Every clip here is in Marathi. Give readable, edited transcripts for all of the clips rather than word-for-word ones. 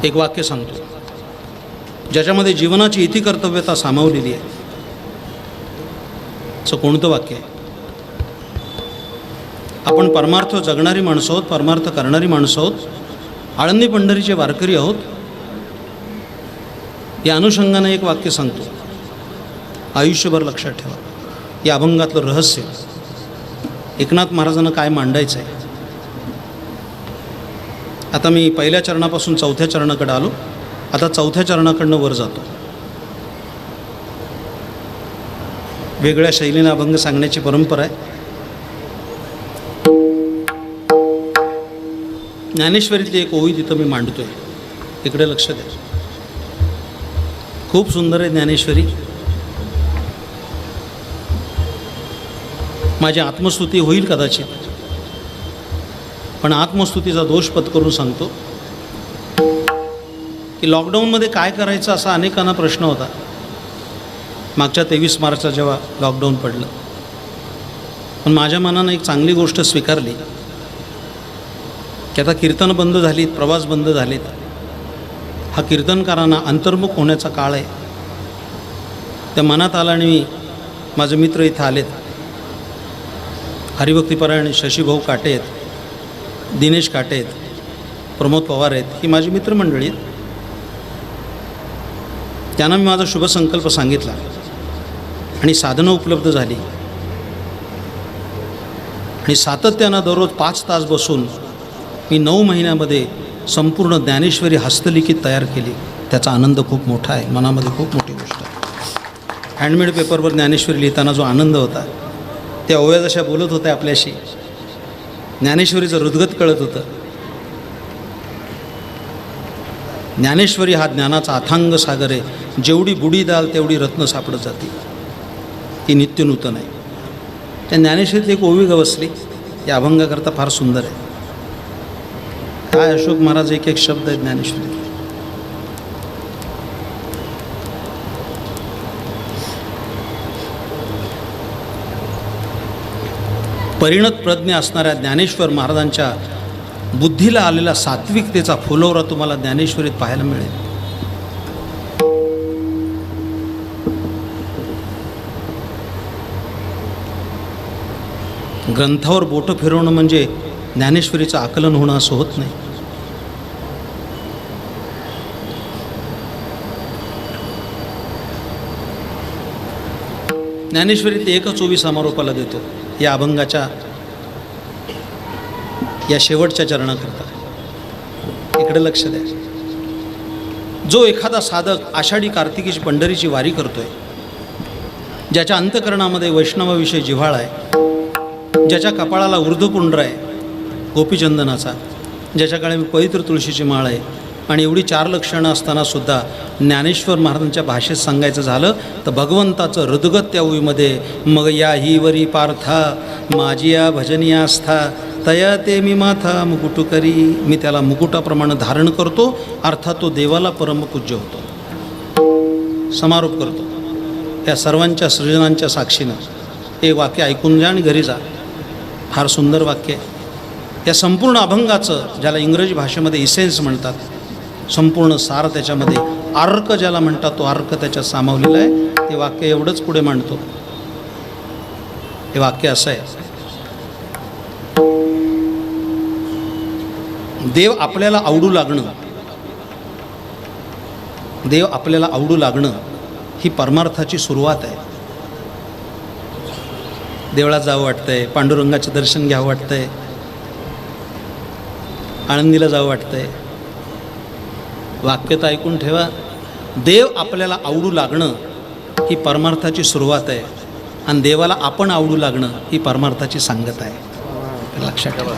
एक वाक्य सांगतो ज्याच्यामध्ये जीवनाची इतिकर्तव्यता सामावलेली आहे. असं कोणतं वाक्य आहे? आपण परमार्थ जगणारी माणसं आहोत, परमार्थ करणारी माणसं आहोत, आळंदी पंढरीचे वारकरी आहोत. या अनुषंगाने एक वाक्य सांगतो, आयुष्यभर लक्षात ठेवा. या अभंगातलं रहस्य एकनाथ महाराजांना काय मांडायचं आहे. आता मी पहिल्या चरणापासून चौथ्या चरणाकडे आलो. आता चौथ्या चरणाकडनं वर जातो. वेगळ्या शैलीने अभंग सांगण्याची परंपरा आहे. ज्ञानेश्वरीतली एक ओवी तिथं मी मांडतोय, इकडे लक्ष द्या. खूप सुंदर आहे ज्ञानेश्वरी. माझी आत्मस्तुती होईल कदाचित, पण आत्मस्तुतीचा दोष पत्करून सांगतो की लॉकडाऊनमध्ये काय करायचं असा अनेकांना प्रश्न होता. मागच्या 23 मार्चला जेव्हा लॉकडाऊन पडलं, पण माझ्या मनानं एक चांगली गोष्ट स्वीकारली की आता कीर्तन बंद झालीत, प्रवास बंद झालेत. हा कीर्तनकारांना अंतर्मुख होण्याचा काळ आहे. त्या मनात आला आणि माझे मित्र इथं आलेत. हरिभक्तीपरायण शशीभाऊ काटे आहेत, दिनेश काटे आहेत, प्रमोद पवार आहेत. ही माझी मित्रमंडळी आहेत. त्यांना मी माझा शुभसंकल्प सांगितला आणि साधनं उपलब्ध झाली आणि सातत्यानं दररोज 5 तास बसून मी 9 महिन्यामध्ये संपूर्ण ज्ञानेश्वरी हस्तलिखित तयार केली. त्याचा आनंद खूप मोठा आहे, मनामध्ये खूप मोठी गोष्ट आहे. हँडमेड पेपरवर ज्ञानेश्वरी लिहिताना जो आनंद होता, त्या ओव्या जशा बोलत होत्या आपल्याशी, ज्ञानेश्वरीचं हृदगत कळत होतं. ज्ञानेश्वरी हा ज्ञानाचा अथांग सागर आहे. जेवढी बुडी द्याल तेवढी रत्न सापडत जाते. ती नित्यनूतन आहे. त्या ज्ञानेश्वरीत एक ओवी गवसली, या अभंगाकरता फार सुंदर आहे. काय अशोक महाराज एक एक शब्द आहे ज्ञानेश्वरी. परिणत प्रज्ञ असणाऱ्या ज्ञानेश्वर महाराजांच्या बुद्धीला आलेला सात्विकतेचा फुलवरा तुम्हाला ज्ञानेश्वरीत पाहायला मिळेल. ग्रंथावर बोटं फिरवणं म्हणजे ज्ञानेश्वरीचं आकलन होणं असं होत नाही. ज्ञानेश्वरीत एकच ओवी समारोपाला देतो या अभंगाच्या या शेवटच्या चरणाकरता. इकडे लक्ष द्या. जो एखादा साधक आषाढी कार्तिकीची पंढरीची वारी करतोय, ज्याच्या अंतकरणामध्ये वैष्णवाविषयी जिव्हाळा आहे, ज्याच्या कपाळाला ऊर्ध्वपुंड्र आहे गोपीचंदनाचा, ज्याच्याकडे पवित्र तुळशीची माळ आहे, आणि एवढी 4 लक्षणं असताना सुद्धा ज्ञानेश्वर महाराजांच्या भाषेत सांगायचं झालं तर भगवंताचं हृदगत त्या ओवीमध्ये, मग या ही वरी पार्था माझी या भजनिया आस्था तया ते मी माथा मुकुट करी. मी त्याला मुकुटाप्रमाणे धारण करतो, अर्थात तो देवाला परमपूज्य होतो. समारोप करतो त्या सर्वांच्या सृजनांच्या साक्षीनं. हे वाक्य ऐकून जा आणि घरी जा. फार सुंदर वाक्य आहे. या संपूर्ण अभंगाचं, ज्याला इंग्रजी भाषेमध्ये इसेन्स म्हणतात, संपूर्ण सार त्याच्यामध्ये, अर्क ज्याला म्हणतात, तो अर्क त्याच्यात सामावलेला आहे. ते वाक्य एवढंच पुढे मांडतो. हे वाक्य असं आहे, देव आपल्याला आवडू लागणं, देव आपल्याला आवडू लागणं ही परमार्थाची सुरुवात आहे. देवळात जावं वाटतंय, पांडुरंगाचं दर्शन घ्यावं वाटतंय, आळंदीला जावं वाटतंय. वाक्य तर ऐकून ठेवा. देव आपल्याला आवडू लागणं ही परमार्थाची सुरुवात आहे आणि देवाला आपण आवडू लागणं ही परमार्थाची सांगत आहे. लक्षात ठेवा.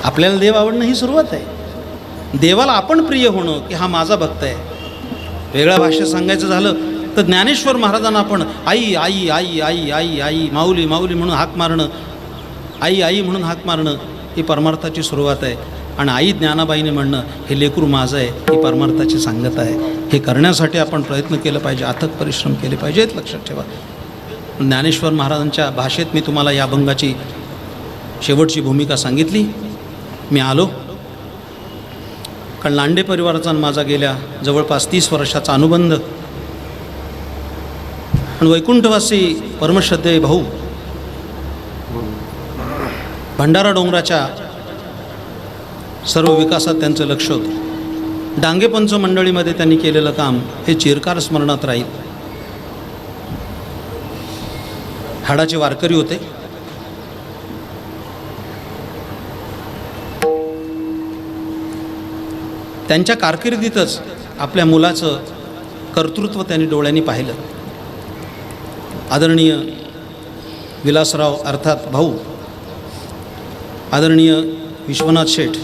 आपल्याला देव आवडणं ही सुरुवात आहे. देवाला आपण प्रिय होणं की हा माझा भक्त आहे. वेगळ्या भाषेत सांगायचं झालं तर ज्ञानेश्वर महाराजांना आपण आई आई आई आई आई आई माऊली माऊली म्हणून हाक मारणं, आई आई म्हणून हाक मारणं ही परमार्थाची सुरुवात आहे. आणि आई ज्ञानाबाईने म्हणणं हे लेकरू माझं आहे ही परमार्थाची सांगत आहे. हे करण्यासाठी आपण प्रयत्न केलं पाहिजे, अथक परिश्रम केले पाहिजेत. लक्षात ठेवा. ज्ञानेश्वर महाराजांच्या भाषेत मी तुम्हाला या अभंगाची शेवटची भूमिका सांगितली. मी आलो कारण लांडे परिवाराचा आणि माझा गेल्या जवळपास 30 वर्षाचा अनुबंध आणि वैकुंठवासी परमश्रद्धेय भाऊ भंडारा डोंगराच्या सर्व विकासात त्यांचं लक्ष होतं. डांगे पंच मंडळीमध्ये त्यांनी केलेलं काम हे चिरकाल स्मरणात राहील. हाडाचे वारकरी होते. त्यांच्या कारकिर्दीतच आपल्या मुलाचं कर्तृत्व त्यांनी डोळ्यांनी पाहिलं. आदरणीय विलासराव अर्थात भाऊ, आदरणीय विश्वनाथ शेठ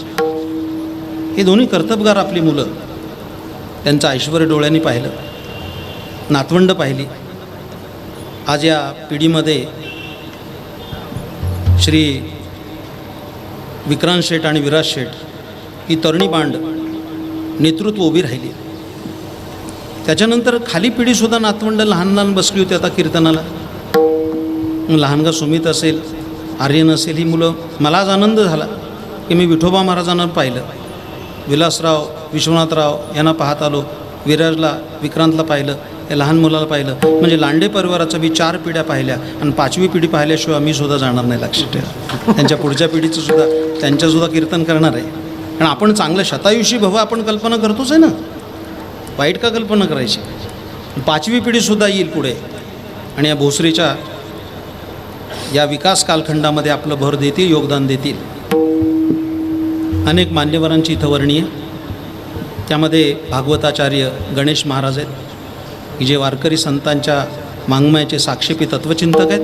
हे दोन्ही कर्तबगार आपली मुलं, त्यांचं ऐश्वर्य डोळ्यांनी पाहिलं, नातवंड पाहिली. आज या पिढीमध्ये श्री विक्रांत शेठ आणि विराज शेठ ही तरुणी बांड नेतृत्व उभी राहिली. त्याच्यानंतर खाली पिढीसुद्धा नातवंड लहान लहान बसली होती आता कीर्तनाला. लहानगा सुमित असेल, आर्यन असेल, ही मुलं. मला आज आनंद झाला की मी विठोबा महाराजांना पाहिलं, विलासराव विश्वनाथराव यांना पाहत आलो, विराजला विक्रांतला पाहिलं, या लहान मुलाला पाहिलं. म्हणजे लांडे परिवाराचं मी 4 पिढ्या पाहिल्या आणि 5वी पिढी पाहिल्याशिवाय मी सुद्धा जाणार नाही. लक्षात ठेवा, त्यांच्या पुढच्या पिढीचं सुद्धा त्यांच्यासुद्धा कीर्तन करणार आहे. कारण आपण चांगलं शतायुषी भव आपण कल्पना करतोच आहे ना, वाईट का कल्पना करायची. 5वी पिढीसुद्धा येईल पुढे आणि या भोसरीच्या या विकास कालखंडामध्ये आपलं भर देतील, योगदान देतील. अनेक मान्यवरांची इथं वर्णी आहे. त्यामध्ये भागवताचार्य गणेश महाराज आहेत की जे वारकरी संतांच्या वाङ्मयाचे साक्षेपी तत्वचिंतक आहेत.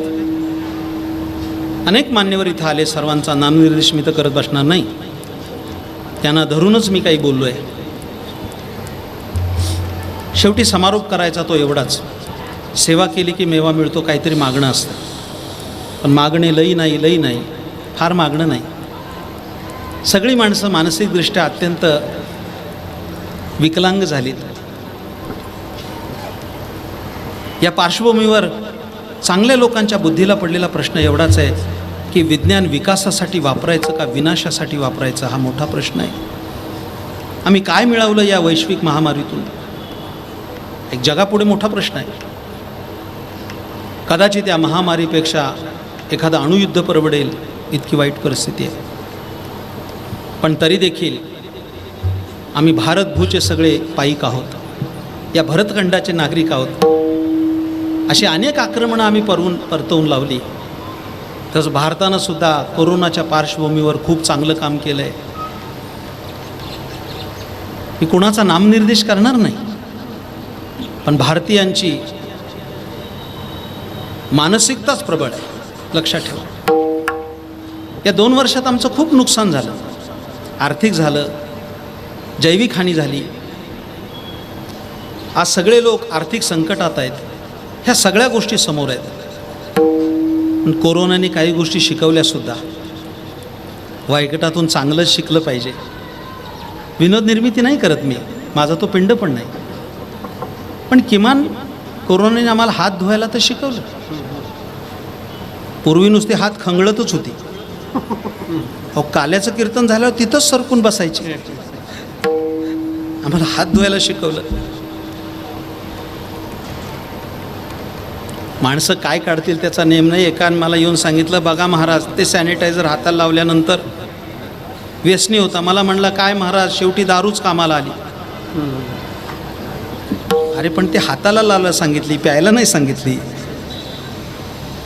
अनेक मान्यवर इथं आले. सर्वांचा नामनिर्देश मी तर करत बसणार नाही, त्यांना धरूनच मी काही बोललो आहे. शेवटी समारोप करायचा तो एवढाच, सेवा केली की मेवा मिळतो, काहीतरी मागणं असतं. पण मागणे लई नाही, फार मागणं नाही. सगळी माणसं मानसिकदृष्ट्या अत्यंत विकलांग झालीत. या पार्श्वभूमीवर चांगल्या लोकांच्या बुद्धीला पडलेला प्रश्न एवढाच आहे की विज्ञान विकासासाठी वापरायचं का विनाशासाठी वापरायचं, हा मोठा प्रश्न आहे. आम्ही काय मिळवलं या वैश्विक महामारीतून, एक जगापुढे मोठा प्रश्न आहे. कदाचित या महामारीपेक्षा एखादं अणुयुद्ध परवडेल इतकी वाईट परिस्थिती आहे. पण तरी देखील आम्ही भारतभूचे सगळे पाईक आहोत, या भरतखंडाचे नागरिक आहोत. अशी अनेक आक्रमणं आम्ही परतवून लावली. तसं भारतानं सुद्धा कोरोनाच्या पार्श्वभूमीवर खूप चांगलं काम केलं आहे. मी कोणाचा नामनिर्देश करणार नाही, पण भारतीयांची मानसिकताच प्रबळ आहे, लक्षात ठेवा. या 2 वर्षात आमचं खूप नुकसान झालं. आर्थिक झालं, जैविक हानी झाली. आज सगळे लोक आर्थिक संकटात आहेत. ह्या सगळ्या गोष्टी समोर आहेत. पण कोरोनाने काही गोष्टी शिकवल्यासुद्धा. वाईटातून चांगलंच शिकलं पाहिजे. विनोद निर्मिती नाही करत मी, माझा तो पिंड पण नाही. पण किमान कोरोनाने आम्हाला हात धुवायला तर शिकवलं. पूर्वी नुसते हात खंगळतच होती. अहो, काल्याचं कीर्तन झाल्यावर तिथंच सरकून बसायचे. आम्हाला हात धुवायला शिकवलं. माणसं काय काढतील त्याचा नेम नाही. एकाने मला येऊन सांगितलं, बघा महाराज, ते सॅनिटायझर हाताला लावल्यानंतर व्यसनी होता. मला म्हणला, काय महाराज, शेवटी दारूच कामाला आली. अरे पण ते हाताला लावायला सांगितली, प्यायला नाही सांगितली.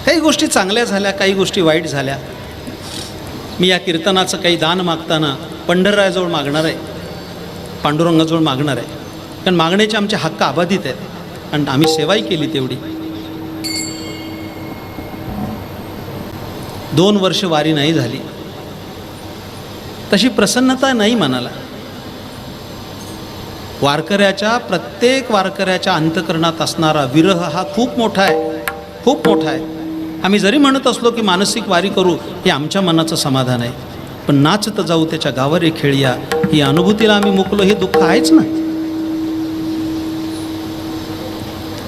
काही गोष्टी चांगल्या झाल्या, काही गोष्टी वाईट झाल्या. मी या कीर्तनाचं काही दान मागताना पंढररायाजवळ मागणार आहे, पांडुरंगाजवळ मागणार आहे. कारण मागण्याचे आमचे हक्क अबाधित आहेत आणि आम्ही सेवाही केली तेवढी. 2 वर्ष वारी नाही झाली, तशी प्रसन्नता नाही मनाला. प्रत्येक वारकऱ्याच्या अंतःकरणात असणारा विरह हा खूप मोठा आहे, खूप मोठा आहे. आम्ही जरी म्हणत असलो की मानसिक वारी करू, हे आमच्या मनाचं समाधान आहे. पण नाचत जाऊ त्याच्या गावारे खेळिया, ही अनुभूतीला आम्ही मुकलो, हे दुःख आहेच ना.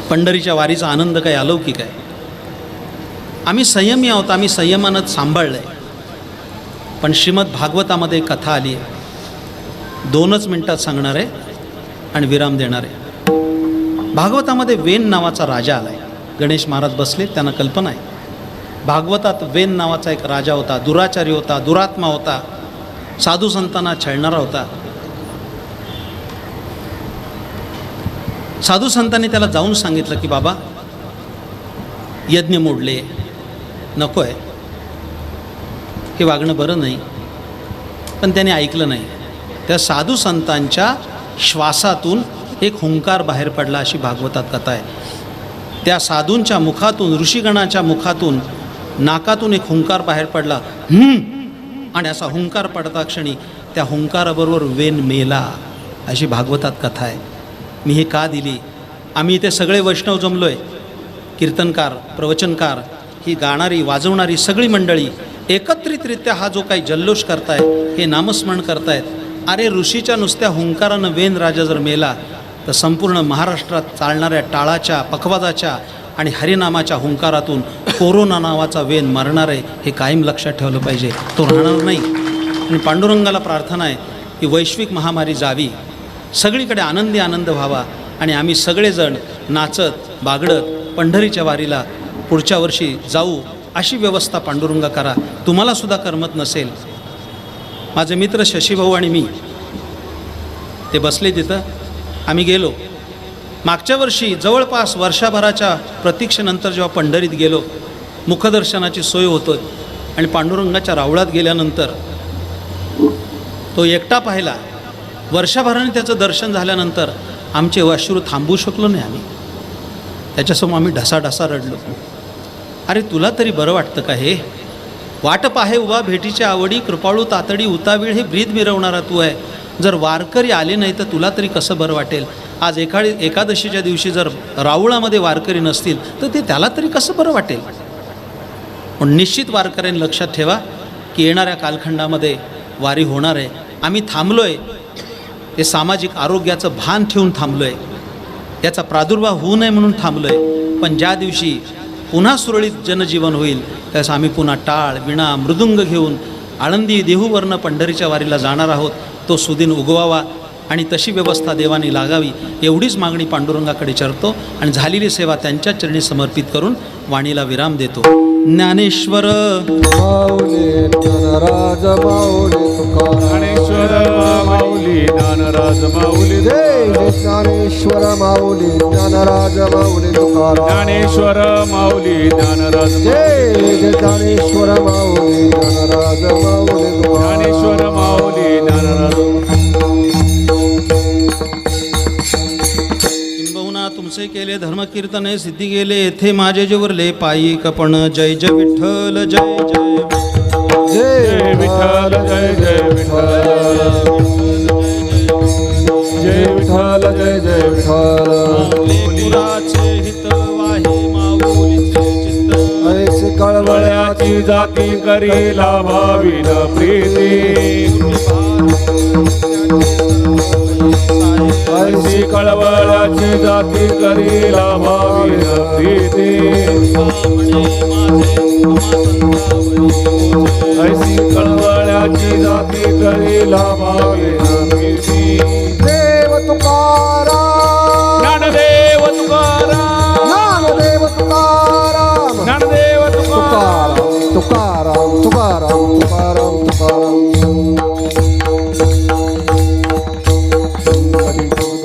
पंढरीच्या वारीचा आनंद काय अलौकिक आहे. आम्ही संयमी आहोत, आम्ही संयमानं सांभाळलं आहे. पण श्रीमद भागवतामध्ये कथा आली आहे 2च मिनिटात सांगणार आहे आणि विराम देणार आहे. भागवतामध्ये वेन नावाचा राजा आला आहे. गणेश महाराज बसले, त्यांना कल्पना आहे. भागवतात वेन नावाचा एक राजा होता, दुराचारी होता, दुरात्मा होता, साधू संतांना छळणारा होता. साधू संतांनी त्याला जाऊन सांगितलं की बाबा यज्ञ मोडले, नको आहे, हे वागणं बरं नाही. पण त्याने ऐकलं नाही. त्या साधू संतांच्या श्वासातून एक हुंकार बाहेर पडला, अशी भागवतात कथा आहे. त्या साधूंच्या मुखातून, ऋषीगणाच्या मुखातून, नाकातून एक हुंकार बाहेर पडला. आणि असा हुंकार पडता क्षणी त्या हुंकाराबरोबर वेन मेला, अशी भागवतात कथा आहे. मी हे का दिली? आम्ही इथे सगळे वैष्णव जमलो आहे, कीर्तनकार, प्रवचनकार, ही गाणारी वाजवणारी सगळी मंडळी एकत्रितरित्या हा जो काही जल्लोष करताय, हे नामस्मरण करतायत. अरे ऋषीच्या नुसत्या हुंकारानं वेन राजा जर मेला तर संपूर्ण महाराष्ट्रात चालणाऱ्या टाळाच्या, पखवाजाच्या आणि हरिनामाच्या हुंकारातून कोरोना नावाचा वेन मरणार आहे, हे कायम लक्षात ठेवलं पाहिजे. तो राहणार नाही. आणि पांडुरंगाला प्रार्थना आहे की वैश्विक महामारी जावी, सगळीकडे आनंदी आनंद व्हावा आणि आम्ही सगळेजण नाचत बागडत पंढरीच्या वारीला पुढच्या वर्षी जाऊ, अशी व्यवस्था पांडुरंगा करा. तुम्हालासुद्धा करमत नसेल. माझे मित्र शशीभाऊ आणि मी ते बसले तिथं. आम्ही गेलो. मागच्या वर्षी जवळपास वर्षभराच्या प्रतीक्षेनंतर जेव्हा पंढरीत गेलो, मुखदर्शनाची सोय होतं आणि पांडुरंगाच्या रावळात गेल्यानंतर तो एकटा पाहिला. वर्षभराने त्याचं दर्शन झाल्यानंतर आमचे अश्रू थांबवू शकलो नाही. आम्ही त्याच्यासमोर आम्ही ढसाढसा रडलो. अरे तुला तरी बरं वाटतं का? हे वाट पाहे उभा भेटीच्या आवडी, कृपाळू तातडी उतावीळ, हे ब्रीद मिरवणारा तू आहे. जर वारकरी आले नाही तर तुला तरी कसं बरं वाटेल? आज एकादशीच्या दिवशी जर राऊळामध्ये वारकरी नसतील तर ते त्याला तरी कसं बरं वाटेल? पण निश्चित वारकऱ्यांनी लक्षात ठेवा की येणाऱ्या कालखंडामध्ये वारी होणार आहे. आम्ही थांबलो आहे ते सामाजिक आरोग्याचं भान ठेवून थांबलो आहे, याचा प्रादुर्भाव होऊ नये म्हणून थांबलो आहे. पण ज्या दिवशी पुन्हा सुरळीत जनजीवन होईल त्यास आम्ही पुन्हा टाळ, विणा, मृदुंग घेऊन आळंदी देहूवरनं पंढरीच्या वारीला जाणार आहोत. तो सुदिन उगवावा आणि तशी व्यवस्था देवानी लागावी, एवढीच मागणी पांडुरंगाकडे करतो आणि झालेली सेवा त्यांच्या चरणी समर्पित करून वाणीला विराम देतो. ज्ञानेश्वर माऊली ज्ञानराज माऊली तुकाराम, ज्ञानेश्वर माऊली ज्ञानराज माऊली जय जय ज्ञानेश्वर माऊली ज्ञानराज माऊली तुकाराम, ज्ञानेश्वर माऊली ज्ञानराज जय जय ज्ञानेश्वर माऊली ज्ञानराज माऊली तुकाराम, ज्ञानेश्वर माऊली ज्ञानराज. किंबहुना तुमचे केले धर्मकीर्तने सिद्धी गेले, येथे माझे जेवरले पायी कपण. जय जय विठ्ठल, जय जय जय विठ्ठल, जय जय विठ्ठल, जय विठ्ठल, जय जय विठ्ठल. लेकराचे हित वाहे माऊलीचे चित्त, ऐसे कळवळ्याची कळवळ्याची जाती करी लाभावीन प्रीती, ऐशी कळवळ्याची जाती करी लाभावीन प्रीती, ऐशी कळवळ्याची जाती करी लाभावीन प्रीती. देव तुकाराम, ज्ञानदेव तुकाराम, ज्ञानदेव तुकाराम, ज्ञानदेव तुकाराम. तुकाराम तुकाराम तुकाराम तुकाराम तुकाराम.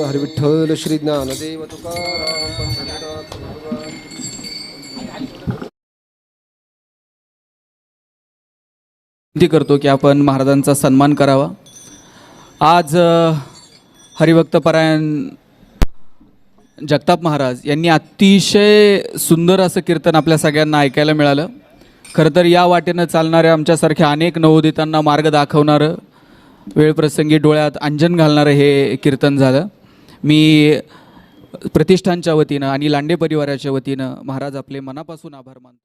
हरी विठ्ठल श्री ज्ञानदेव तुकाराम पंढरीनाथ भगवान. विनंती करतो की आपण महाराजांचा सन्मान करावा. आज हरिभक्तपरायण जगताप महाराज यांनी अतिशय सुंदर असं कीर्तन आपल्या सगळ्यांना ऐकायला मिळालं. खरं तर या वाटेनं चालणाऱ्या आमच्यासारख्या अनेक नवोदितांना मार्ग दाखवणारं, वेळप्रसंगी डोळ्यात अंजन घालणारं हे कीर्तन झालं. मी प्रतिष्ठानच्या वतीनं आणि लांडे परिवाराच्या वतीनं महाराज आपले मनापासून आभार मानतो.